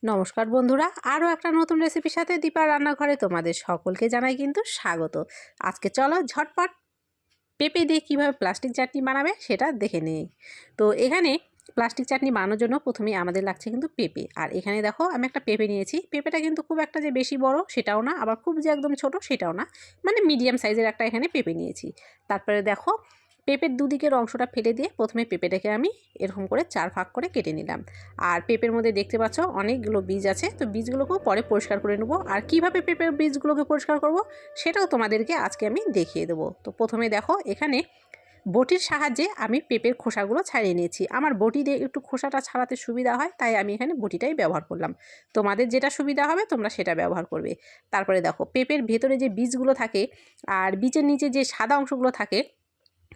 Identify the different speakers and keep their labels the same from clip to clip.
Speaker 1: নমস্কার বন্ধুরা, আরও একটা নতুন রেসিপির সাথে দীপার রান্নাঘরে তোমাদের সকলকে জানাই কিন্তু স্বাগত। আজকে চলো ঝটপট পেঁপে দিয়ে কীভাবে প্লাস্টিক চাটনি বানাবে সেটা দেখে নেই। তো এখানে প্লাস্টিক চাটনি বানানোর জন্য প্রথমেই আমাদের লাগছে কিন্তু পেঁপে। আর এখানে দেখো আমি একটা পেঁপে নিয়েছি। পেঁপেটা কিন্তু খুব একটা যে বেশি বড় সেটাও না, আবার খুব যে একদম ছোট সেটাও না, মানে মিডিয়াম সাইজের একটা এখানে পেঁপে নিয়েছি। তারপরে দেখো পেঁপের দুদিকের অংশটা ফেলে দিয়ে প্রথমে পেঁপেটাকে আমি এরকম করে 4 ভাগ করে কেটে নিলাম। আর পেঁপের মধ্যে দেখতে পাচ্ছ অনেকগুলো বীজ আছে, তো বীজগুলোকেও পরে পরিষ্কার করে নেবো। আর কিভাবে পেঁপের বীজগুলোকে পরিষ্কার করব সেটাও তোমাদেরকে আজকে আমি দেখিয়ে দেবো। তো প্রথমে দেখো এখানে বটির সাহায্যে আমি পেঁপের খোসাগুলো ছাড়িয়ে নিয়েছি। আমার বটি দিয়ে একটু খোসাটা ছাড়াতে সুবিধা হয়, তাই আমি এখানে বটিটাই ব্যবহার করলাম। তোমাদের যেটা সুবিধা হবে তোমরা সেটা ব্যবহার করবে। তারপরে দেখো পেঁপের ভেতরে যে বীজগুলো থাকে আর বীজের নিচে যে সাদা অংশগুলো থাকে,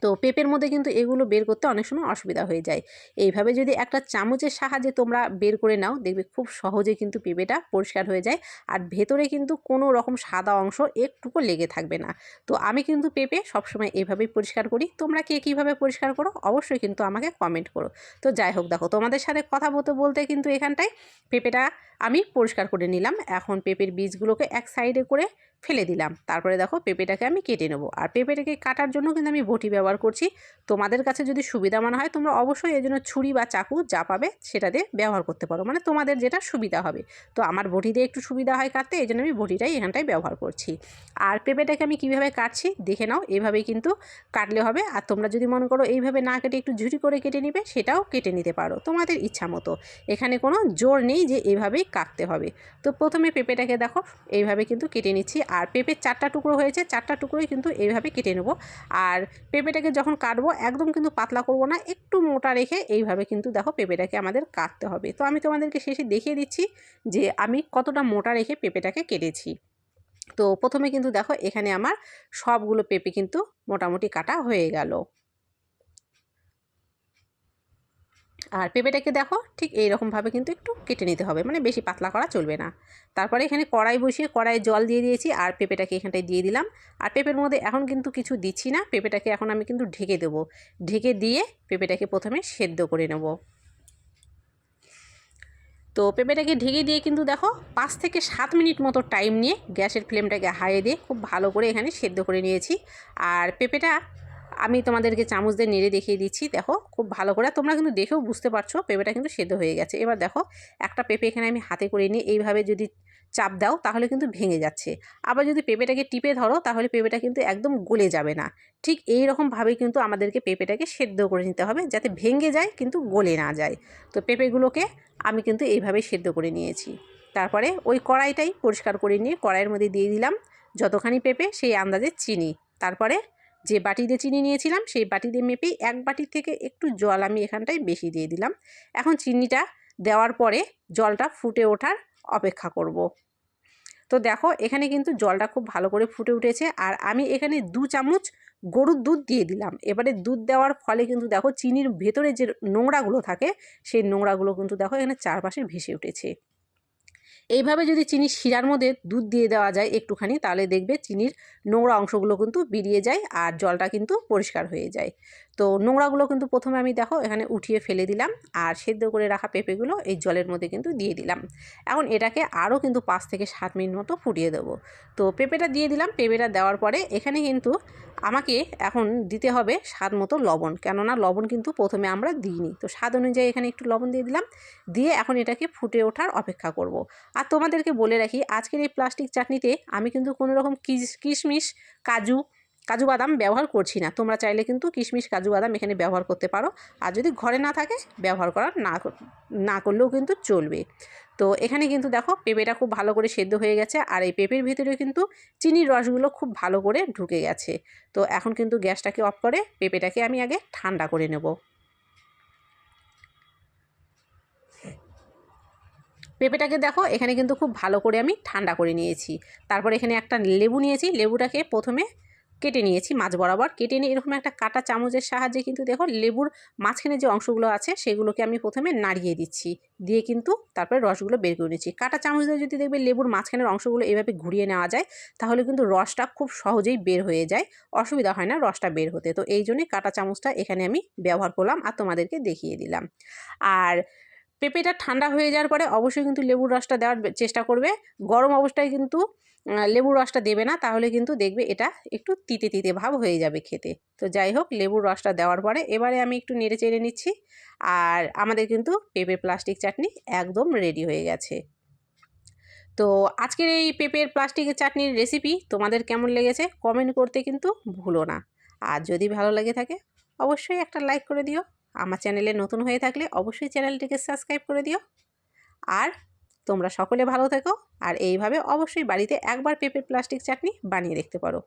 Speaker 1: তো পেঁপের মধ্যে কিন্তু এগুলো বের করতে অনেক সময় অসুবিধা হয়ে যায়। এইভাবে যদি একটা চামচের সাহায্যে তোমরা বের করে নাও, দেখবে খুব সহজে কিন্তু পেঁপেটা পরিষ্কার হয়ে যায়। আর ভেতরে কিন্তু কোনো রকম সাদা অংশ একটুকু লেগে থাকবে না। তো আমি কিন্তু পেঁপে সবসময় এভাবেই পরিষ্কার করি। তোমরা কে কীভাবে পরিষ্কার করো অবশ্যই কিন্তু আমাকে কমেন্ট করো। তো যাই হোক, দেখো তোমাদের সাথে কথা বলতে বলতে কিন্তু এখানটায় পেঁপেটা আমি পরিষ্কার করে নিলাম। এখন পেঁপের বীজগুলোকে এক সাইডে করে ফেলে দিলাম। তারপরে দেখো পেঁপেটাকে আমি কেটে নেবো। আর পেঁপেটাকে কাটার জন্য কিন্তু আমি বটি ব্যবহার করছি। তোমাদের কাছে যদি সুবিধা মনে হয় তোমরা অবশ্যই এই জন্য ছুরি বা চাকু যা পাবে সেটা দিয়ে ব্যবহার করতে পারো, মানে তোমাদের যেটা সুবিধা হবে। তো আমার বটি দিয়ে একটু সুবিধা হয় কাটতে, এই জন্য আমি বটিটাই এখানটায় ব্যবহার করছি। আর পেঁপেটাকে আমি কীভাবে কাটছি দেখে নাও, এইভাবেই কিন্তু কাটলে হবে। আর তোমরা যদি মনে করো এইভাবে না কেটে একটু ঝুরি করে কেটে নিবে, সেটাও কেটে নিতে পারো তোমাদের ইচ্ছা মতো। এখানে কোনো জোর নেই যে এইভাবেই কাটতে হবে। তো প্রথমে পেঁপেটাকে দেখো এইভাবে কিন্তু কেটে নিচ্ছি। আর পেঁপের 4টা টুকরো হয়েছে, 4টা টুকরোই কিন্তু এইভাবে কেটে নেব। আর পেঁপেটাকে যখন কাটবো একদম কিন্তু পাতলা করব না, একটু মোটা রেখে এইভাবে কিন্তু দেখো পেঁপেটাকে আমাদের কাটতে হবে। তো আমি তোমাদেরকে শেষে দেখিয়ে দিচ্ছি যে আমি কতটা মোটা রেখে পেঁপেটাকে কেটেছি। তো প্রথমে কিন্তু দেখো এখানে আমার সবগুলো পেঁপে কিন্তু মোটামুটি কাটা হয়ে গেল। আর পেঁপেটাকে দেখো ঠিক এইরকমভাবে কিন্তু একটু কেটে নিতে হবে, মানে বেশি পাতলা করা চলবে না। তারপরে এখানে কড়াই বসিয়ে কড়াইয়ে জল দিয়ে দিয়েছি আর পেঁপেটাকে এখানটায় দিয়ে দিলাম। আর পেঁপের মধ্যে এখন কিন্তু কিছু দিচ্ছি না, পেঁপেটাকে এখন আমি কিন্তু ঢেকে দেবো। ঢেকে দিয়ে পেঁপেটাকে প্রথমে সেদ্ধ করে নেব। তো পেঁপেটাকে ঢেকে দিয়ে কিন্তু দেখো 5 থেকে 7 মিনিট মতো টাইম নিয়ে গ্যাসের ফ্লেমটাকে হাইয়ে দিয়ে খুব ভালো করে এখানে সেদ্ধ করে নিয়েছি। আর পেঁপেটা আমি তোমাদেরকে চামচ দিয়ে নেড়ে দেখিয়ে দিচ্ছি। দেখো খুব ভালো করে, তোমরা কিন্তু দেখেও বুঝতে পারছো পেঁপেটা কিন্তু সেদ্ধ হয়ে গেছে। এবার দেখো একটা পেঁপে এখানে আমি হাতে করে নিয়ে এইভাবে যদি চাপ দাও তাহলে কিন্তু ভেঙে যাচ্ছে। আবার যদি পেঁপেটাকে টিপে ধরো তাহলে পেঁপেটা কিন্তু একদম গলে যাবে না। ঠিক এই রকমভাবেই কিন্তু আমাদেরকে পেঁপেটাকে সেদ্ধ করে নিতে হবে, যাতে ভেঙে যায় কিন্তু গলে না যায়। তো পেঁপেগুলোকে আমি কিন্তু এইভাবেই সেদ্ধ করে নিয়েছি। তারপরে ওই কড়াইটাই পরিষ্কার করে নিয়ে কড়াইয়ের মধ্যে দিয়ে দিলাম যতখানি পেঁপে সেই আন্দাজে চিনি। তারপরে যে বাটি দিয়ে চিনি নিয়েছিলাম সেই বাটি দিয়ে মেপেই 1 বাটি থেকে একটু জল আমি এখানটায় বেশি দিয়ে দিলাম। এখন চিনিটা দেওয়ার পরে জলটা ফুটে ওঠার অপেক্ষা করব। তো দেখো এখানে কিন্তু জলটা খুব ভালো করে ফুটে উঠেছে। আর আমি এখানে 2 চামচ গরুর দুধ দিয়ে দিলাম। এবারে দুধ দেওয়ার ফলে কিন্তু দেখো চিনির ভেতরে যে নোংরাগুলো থাকে সেই নোংরাগুলো কিন্তু দেখো এখানে চারপাশে ভেসে উঠেছে। এইভাবে যদি চিনির শিরার মধ্যে দুধ দিয়ে দেওয়া যায় একটুখানি, তাহলে দেখবে চিনির নোংরা অংশগুলো কিন্তু বেরিয়ে যায় আর জলটা কিন্তু পরিষ্কার হয়ে যায়। তো নোংরাগুলো কিন্তু প্রথমে আমি দেখো এখানে উঠিয়ে ফেলে দিলাম। আর সেদ্ধ করে রাখা পেঁপেগুলো এই জলের মধ্যে কিন্তু দিয়ে দিলাম। এখন এটাকে আরও কিন্তু 5 থেকে 7 মিনিট মতো ফুটিয়ে দেবো। তো পেঁপেটা দিয়ে দিলাম। পেঁপেটা দেওয়ার পরে এখানে কিন্তু আমাকে এখন দিতে হবে স্বাদ মতো লবণ, কেননা লবণ কিন্তু প্রথমে আমরা দিইনি। তো স্বাদ অনুযায়ী এখানে একটু লবণ দিয়ে দিলাম। দিয়ে এখন এটাকে ফুটে ওঠার অপেক্ষা করব। আর তোমাদেরকে বলে রাখি আজকের এই প্লাস্টিক চাটনিতে আমি কিন্তু কোনো রকম কিশমিশ, কাজু বাদাম ব্যবহার করছি না। তোমরা চাইলে কিন্তু কিশমিশ, কাজু বাদাম এখানে ব্যবহার করতে পারো। আর যদি ঘরে না থাকে ব্যবহার করা না করলেও কিন্তু চলবে। তো এখানে কিন্তু দেখো পেঁপেটা খুব ভালো করে সেদ্ধ হয়ে গেছে। আর এই পেঁপের ভিতরে কিন্তু চিনির রসগুলো খুব ভালো করে ঢুকে গেছে। তো এখন কিন্তু গ্যাসটাকে অফ করে পেঁপেটাকে আমি আগে ঠান্ডা করে নেব। পেঁপেটাকে দেখো এখানে কিন্তু খুব ভালো করে আমি ঠান্ডা করে নিয়েছি। তারপর এখানে একটা লেবু নিয়েছি, লেবুটাকে প্রথমে কেটে নিয়েছি মাঝ বরাবর। কেটে নিয়ে এরকম একটা কাঁটা চামচের সাহায্যে কিন্তু দেখো লেবুর মাঝখানে যে অংশগুলো আছে সেগুলোকে আমি প্রথমে নাড়িয়ে দিচ্ছি, দিয়ে কিন্তু তারপরে রসগুলো বের করে নিচ্ছি। কাঁটা চামচ দিয়ে যদি দেখবে লেবুর মাঝখানের অংশগুলো এভাবে ঘুরিয়ে নেওয়া যায় তাহলে কিন্তু রসটা খুব সহজেই বের হয়ে যায়, অসুবিধা হয় না রসটা বের হতে। তো এই জন্যই কাঁটা চামচটা এখানে আমি ব্যবহার করলাম আর তোমাদেরকে দেখিয়ে দিলাম। আর পেঁপেটা ঠান্ডা হয়ে যাওয়ার পরে অবশ্যই কিন্তু লেবুর রসটা দেওয়ার চেষ্টা করবে। গরম অবস্থায় কিন্তু লেবুর রসটা দেবে না, তাহলে কিন্তু দেখবে এটা একটু তিতে তিতে ভাব হয়ে যাবে খেতে। তো যাই হোক, লেবুর রসটা দেওয়ার পরে এবারে আমি একটু নেড়ে চেড়ে নিচ্ছি। আর আমাদের কিন্তু পেঁপের প্লাস্টিক চাটনি একদম রেডি হয়ে গেছে। তো আজকের এই পেঁপের প্লাস্টিকের চাটনির রেসিপি তোমাদের কেমন লেগেছে কমেন্ট করতে কিন্তু ভুলো না। আর যদি ভালো লেগে থাকে অবশ্যই একটা লাইক করে দিও। আমার চ্যানেলে নতুন হয়ে থাকলে অবশ্যই চ্যানেলটিকে সাবস্ক্রাইব করে দিও। আর তোমরা সকলে ভালো থেকো। আর এইভাবে অবশ্যই বাড়িতে একবার পেঁপের প্লাস্টিক চাটনি বানিয়ে দেখতে পারো।